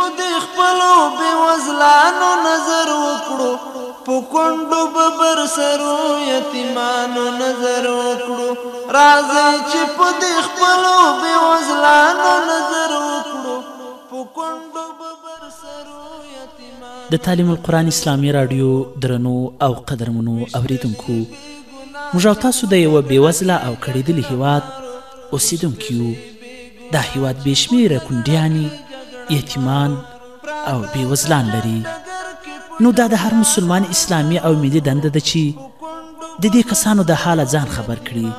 په دې خپلو بېوزلانو نظر وکړو په کونډو ببر سرو یتیمانو نظر وکړو راځئ چې په دې خپلو بېوزلانو نظر وکړو په کونډو ببر سرو یتیمانو. د تعلیم القرآن اسلامي راډیو درنو او قدرمنو اوریدونکو، موږ او تاسو د یوه بېوزله او کړېدلي هیواد اوسیدونکي یو. دا هیواد بې شمېره کونډیانې، یتیمان او بېوزلان لري. نو دا د هر مسلمان اسلامي او ملي دنده ده چې د دې کسانو د حاله ځان خبر کړي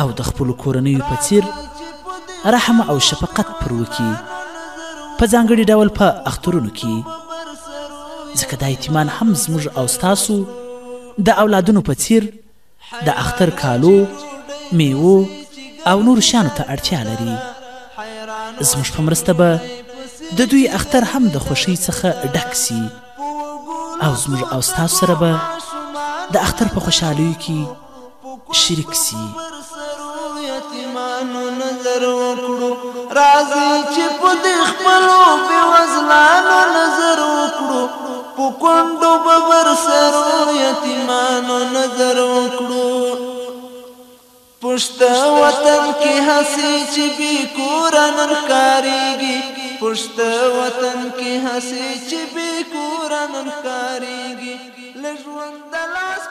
او د خپلو کورنیو په څیر رحم او شفقت پر وکړي، په ځانګړي ډول په اخترونو کې، ځکه دا یتیمان هم زموږ او ستاسو د اولادونو په څیر د اختر کالو، میوو او نورو شیانو ته اړتیا لري. زموږ په مرسته به د دوی اختر هم د خوښۍ څخه ډک سي او زموږ او ستاسو سره به د اختر په خوشحالیو کې شریک سي. راځئ چې په دې خپلو بېوزلانو نظر وکړو په کونډو ببر سرو یتیمانو نظر وکړو. پشت وطن کې هسې چې بې کوره نن ښکارېږي، پشت وطن کې هسې چې بې کوره نن ښکارېږي، له ژونده لاس